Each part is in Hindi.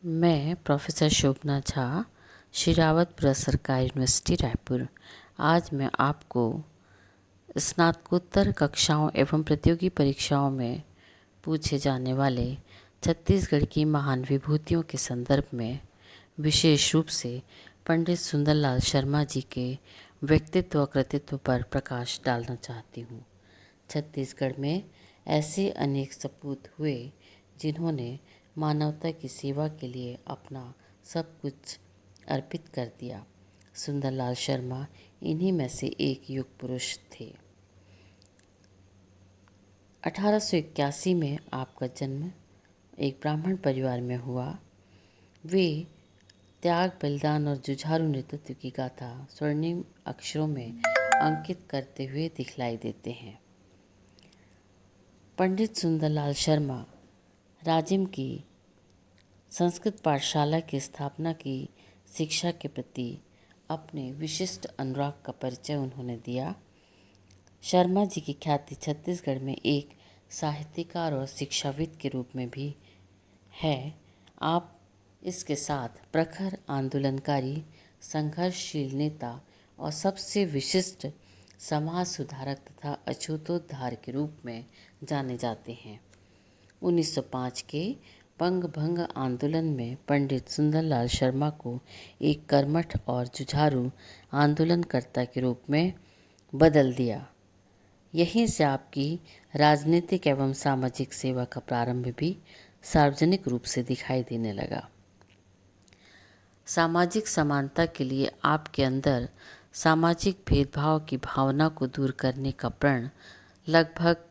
मैं प्रोफेसर शोभना झा, शिरावतपुरा सरकारी यूनिवर्सिटी रायपुर। आज मैं आपको स्नातकोत्तर कक्षाओं एवं प्रतियोगी परीक्षाओं में पूछे जाने वाले छत्तीसगढ़ की महान विभूतियों के संदर्भ में विशेष रूप से पंडित सुंदरलाल शर्मा जी के व्यक्तित्व कृतित्व पर प्रकाश डालना चाहती हूँ। छत्तीसगढ़ में ऐसे अनेक सपूत हुए जिन्होंने मानवता की सेवा के लिए अपना सब कुछ अर्पित कर दिया। सुंदरलाल शर्मा इन्हीं में से एक युग पुरुष थे। 1881 में आपका जन्म एक ब्राह्मण परिवार में हुआ। वे त्याग, बलिदान और जुझारू नेतृत्व की गाथा स्वर्णिम अक्षरों में अंकित करते हुए दिखलाई देते हैं। पंडित सुंदरलाल शर्मा राजिम की संस्कृत पाठशाला की स्थापना की शिक्षा के प्रति अपने विशिष्ट अनुराग का परिचय उन्होंने दिया। शर्मा जी की ख्याति छत्तीसगढ़ में एक साहित्यकार और शिक्षाविद के रूप में भी है। आप इसके साथ प्रखर आंदोलनकारी, संघर्षशील नेता और सबसे विशिष्ट समाज सुधारक तथा अछूतोद्धार के रूप में जाने जाते हैं। 1905 के बंग भंग आंदोलन में पंडित सुंदरलाल शर्मा को एक कर्मठ और जुझारू आंदोलनकर्ता के रूप में बदल दिया। यहीं से आपकी राजनीतिक एवं सामाजिक सेवा का प्रारंभ भी सार्वजनिक रूप से दिखाई देने लगा। सामाजिक समानता के लिए आपके अंदर सामाजिक भेदभाव की भावना को दूर करने का प्रण लगभग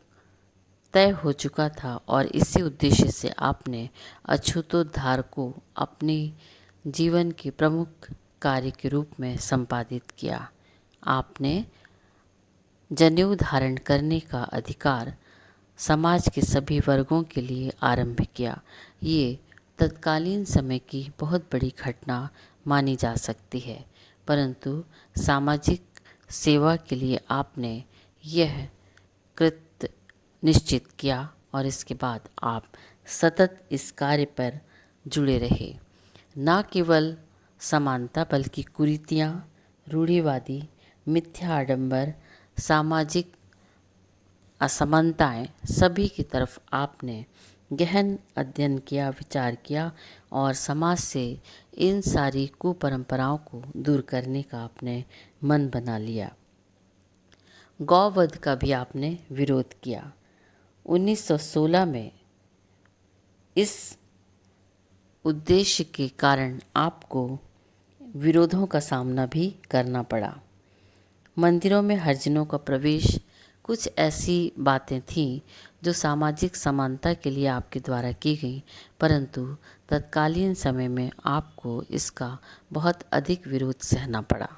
तय हो चुका था और इसी उद्देश्य से आपने अछूतोद्धार को अपने जीवन के प्रमुख कार्य के रूप में संपादित किया। आपने जनेऊ धारण करने का अधिकार समाज के सभी वर्गों के लिए आरंभ किया। ये तत्कालीन समय की बहुत बड़ी घटना मानी जा सकती है, परंतु सामाजिक सेवा के लिए आपने यह कृत निश्चित किया और इसके बाद आप सतत इस कार्य पर जुड़े रहे। न केवल समानता बल्कि कुरीतियाँ, रूढ़िवादी, मिथ्या आडंबर, सामाजिक असमानताएं सभी की तरफ आपने गहन अध्ययन किया, विचार किया और समाज से इन सारी कुपरंपराओं को दूर करने का आपने मन बना लिया। गौवध का भी आपने विरोध किया। 1916 में इस उद्देश्य के कारण आपको विरोधों का सामना भी करना पड़ा। मंदिरों में हरिजनों का प्रवेश, कुछ ऐसी बातें थीं जो सामाजिक समानता के लिए आपके द्वारा की गई, परंतु तत्कालीन समय में आपको इसका बहुत अधिक विरोध सहना पड़ा।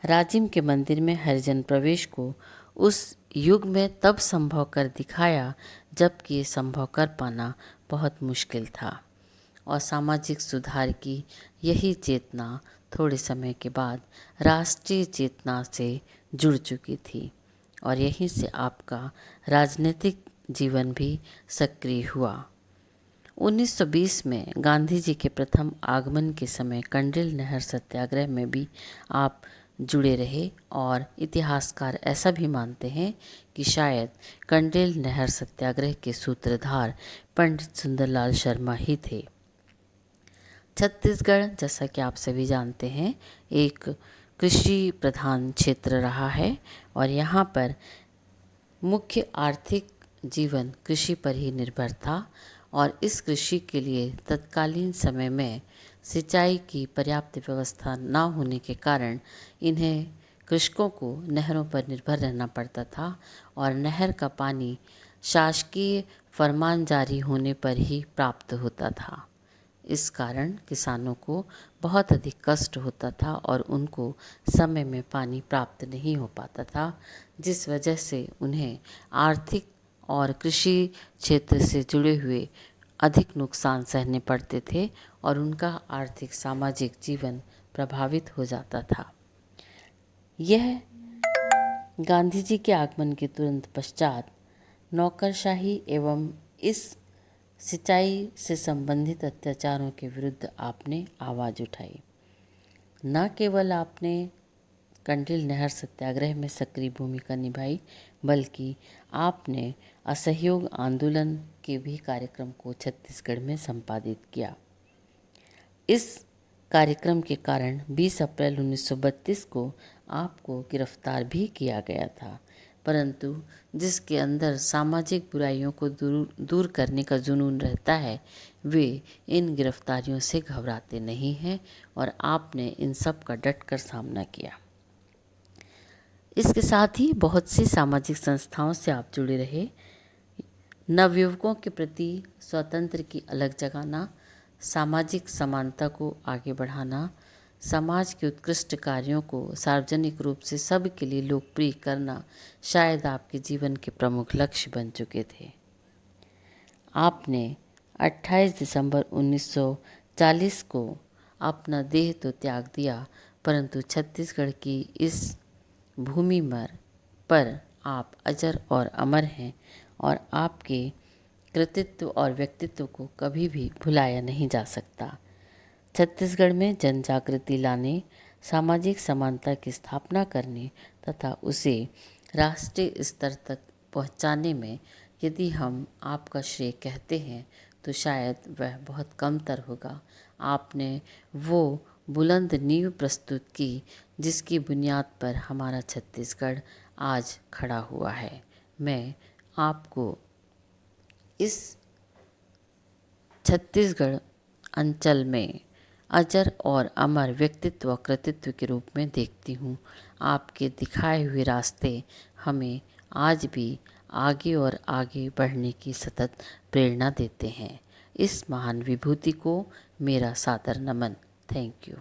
राजिम के मंदिर में हरिजन प्रवेश को उस युग में तब संभव कर दिखाया जबकि ये संभव कर पाना बहुत मुश्किल था और सामाजिक सुधार की यही चेतना थोड़े समय के बाद राष्ट्रीय चेतना से जुड़ चुकी थी और यहीं से आपका राजनीतिक जीवन भी सक्रिय हुआ। 1920 में गांधी जी के प्रथम आगमन के समय कंडिल नहर सत्याग्रह में भी आप जुड़े रहे और इतिहासकार ऐसा भी मानते हैं कि शायद कंडिल नहर सत्याग्रह के सूत्रधार पंडित सुंदरलाल शर्मा ही थे। छत्तीसगढ़, जैसा कि आप सभी जानते हैं, एक कृषि प्रधान क्षेत्र रहा है और यहाँ पर मुख्य आर्थिक जीवन कृषि पर ही निर्भर था और इस कृषि के लिए तत्कालीन समय में सिंचाई की पर्याप्त व्यवस्था न होने के कारण इन्हें कृषकों को नहरों पर निर्भर रहना पड़ता था और नहर का पानी शासकीय फरमान जारी होने पर ही प्राप्त होता था। इस कारण किसानों को बहुत अधिक कष्ट होता था और उनको समय में पानी प्राप्त नहीं हो पाता था, जिस वजह से उन्हें आर्थिक और कृषि क्षेत्र से जुड़े हुए अधिक नुकसान सहने पड़ते थे और उनका आर्थिक सामाजिक जीवन प्रभावित हो जाता था। यह गांधी जी के आगमन के तुरंत पश्चात नौकरशाही एवं इस सिंचाई से संबंधित अत्याचारों के विरुद्ध आपने आवाज़ उठाई। न केवल आपने कंडिल नहर सत्याग्रह में सक्रिय भूमिका निभाई, बल्कि आपने असहयोग आंदोलन के भी कार्यक्रम को छत्तीसगढ़ में संपादित किया। इस कार्यक्रम के कारण 20 अप्रैल 1932 को आपको गिरफ्तार भी किया गया था, परंतु जिसके अंदर सामाजिक बुराइयों को दूर करने का जुनून रहता है, वे इन गिरफ्तारियों से घबराते नहीं हैं और आपने इन सब का डटकर सामना किया। इसके साथ ही बहुत सी सामाजिक संस्थाओं से आप जुड़े रहे। नवयुवकों के प्रति स्वतंत्र की अलग जगाना, सामाजिक समानता को आगे बढ़ाना, समाज के उत्कृष्ट कार्यों को सार्वजनिक रूप से सबके लिए लोकप्रिय करना शायद आपके जीवन के प्रमुख लक्ष्य बन चुके थे। आपने 28 दिसंबर 1940 को अपना देह तो त्याग दिया, परंतु छत्तीसगढ़ की इस भूमि पर आप अजर और अमर हैं और आपके कृतित्व और व्यक्तित्व को कभी भी भुलाया नहीं जा सकता। छत्तीसगढ़ में जन जागृति लाने, सामाजिक समानता की स्थापना करने तथा उसे राष्ट्रीय स्तर तक पहुंचाने में यदि हम आपका श्रेय कहते हैं तो शायद वह बहुत कमतर होगा। आपने वो बुलंद नींव प्रस्तुत की जिसकी बुनियाद पर हमारा छत्तीसगढ़ आज खड़ा हुआ है। मैं आपको इस छत्तीसगढ़ अंचल में अजर और अमर व्यक्तित्व कृतित्व के रूप में देखती हूँ। आपके दिखाए हुए रास्ते हमें आज भी आगे और आगे बढ़ने की सतत प्रेरणा देते हैं। इस महान विभूति को मेरा सादर नमन। Thank you.